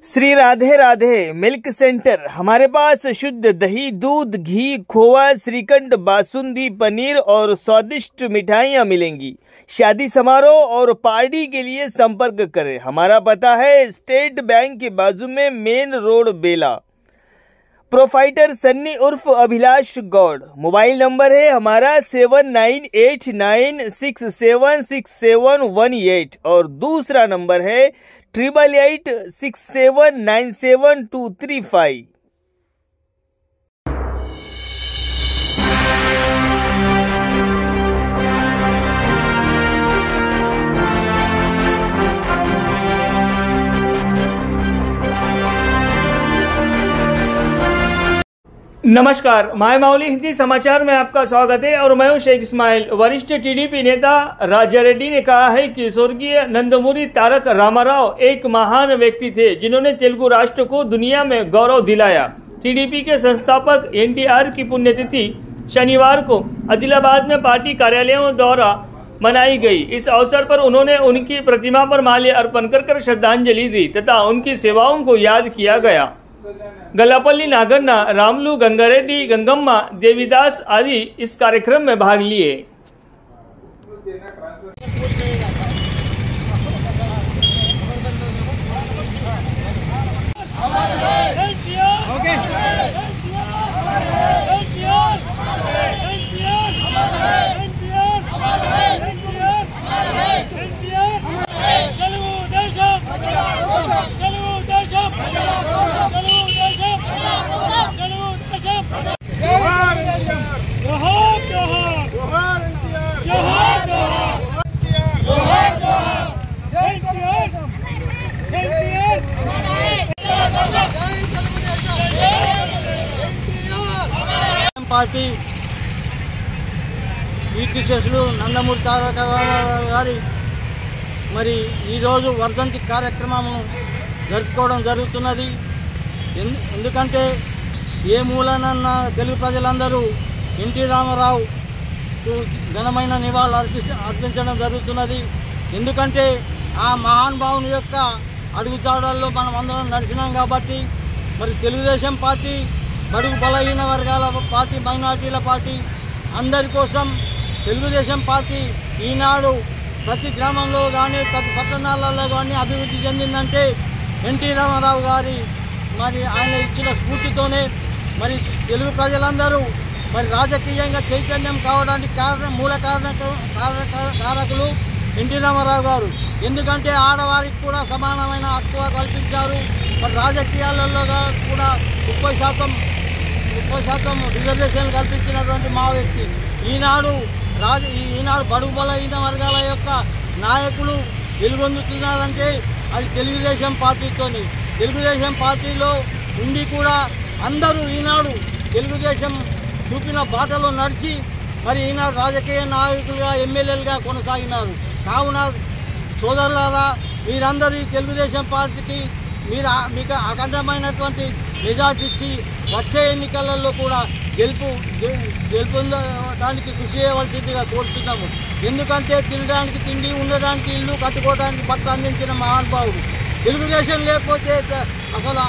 Shri Radhe Radhe milk centre. हमारे पास शुद्ध दही, दूध, घी, खोवा, श्रीखंड, बासुंदी, पनीर और स्वादिष्ट मिठाइयाँ मिलेंगी। शादी समारोह और पार्टी के लिए संपर्क करें। हमारा पता है स्टेट बैंक के बाजू में, मेन रोड, बेला। प्रोफाइटर सन्नी उर्फ अभिलाष गौड़। मोबाइल नंबर है हमारा 7989676718 और दूसरा नंबर है 8886797235। नमस्कार, माय माउली हिंदी समाचार में आपका स्वागत है और मैं हूं शेख इस्माइल। वरिष्ठ टीडीपी नेता राजा रेड्डी ने कहा है कि स्वर्गीय नंदमूरी तारक रामाराव एक महान व्यक्ति थे जिन्होंने तेलुगु राष्ट्र को दुनिया में गौरव दिलाया। टीडीपी के संस्थापक एनटीआर की पुण्यतिथि शनिवार को आदिलाबाद में पार्टी कार्यालयों द्वारा मनाई गई। इस अवसर पर उन्होंने उनकी प्रतिमा पर माल्य अर्पण कर श्रद्धांजलि दी तथा उनकी सेवाओं को याद किया गया। गल्लापल्ली नागन्ना, रामलू, गंगारेड्डी, गंगम्मा, देवीदास आदि इस कार्यक्रम में भाग लिए। పార్టీ కీర్తిశేషులు నందమూరి తారక రామారావు గారి మరి ఈరోజు వర్ధంతి కార్యక్రమం జరుపుకోవడం జరుగుతున్నది. ఎందుకంటే ఏ మూలనన్నా తెలుగు ప్రజలందరూ ఎన్టీ రామారావు ఘనమైన నివాళులు అర్పించడం జరుగుతున్నది. ఎందుకంటే ఆ మహానుభావుని యొక్క అడుగుజాడల్లో మనం అందరం నడిచినాం కాబట్టి మరి తెలుగుదేశం పార్టీ బడుగు బలహీన వర్గాల పార్టీ, మైనార్టీల పార్టీ అందరి కోసం తెలుగుదేశం పార్టీ ఈనాడు ప్రతి గ్రామంలో కానీ ప్రతి పట్టణాలలో కానీ అభివృద్ధి చెందిందంటే ఎన్టీ రామారావు గారి మరి ఆయన ఇచ్చిన స్ఫూర్తితోనే. మరి తెలుగు ప్రజలందరూ మరి రాజకీయంగా చైతన్యం కావడానికి మూల కారకులు ఎన్టీ రామారావు గారు. ఎందుకంటే ఆడవారికి కూడా సమానమైన హక్కు కల్పించారు. మరి రాజకీయాలలో కూడా 30% రిజర్వేషన్ కల్పించినటువంటి మా వ్యక్తి. ఈనాడు బడుగు బలహీన వర్గాల యొక్క నాయకులు వెలుగొందుతున్నారంటే అది తెలుగుదేశం పార్టీతోని. తెలుగుదేశం పార్టీలో ఉండి కూడా అందరూ ఈనాడు తెలుగుదేశం చూపిన బాటలో నడిచి మరి ఈనాడు రాజకీయ నాయకులుగా, ఎమ్మెల్యేలుగా కొనసాగినారు. కావున సోదరులారా, మీరందరూ తెలుగుదేశం పార్టీకి మీకు అఖండమైనటువంటి మెజార్టీ ఇచ్చి వచ్చే ఎన్నికలలో కూడా గెలుపొందడానికి కృషి చేయవలసిందిగా కోరుతున్నాము. ఎందుకంటే తినడానికి తిండి, ఉండడానికి ఇల్లు, కట్టుకోవడానికి బట్ట అందించిన మహానుభావుడు. తెలుగుదేశం లేకపోతే అసలు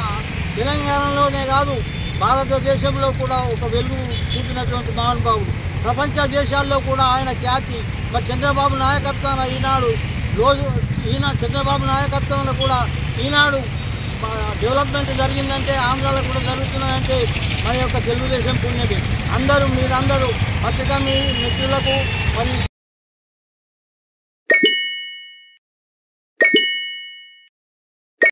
తెలంగాణలోనే కాదు భారతదేశంలో కూడా ఒక వెలుగు చూపినటువంటి మహానుభావుడు. ప్రపంచ దేశాల్లో కూడా ఆయన ఖ్యాతి. మరి చంద్రబాబు నాయకత్వాన చంద్రబాబు నాయకత్వంలో కూడా ఈనాడు డెవలప్మెంట్ జరిగిందంటే, ఆంధ్రాలో కూడా జరుగుతున్నదంటే మన యొక్క తెలుగుదేశం పుణ్యమే. మీరందరూ పత్రికా మిత్రులకు మరి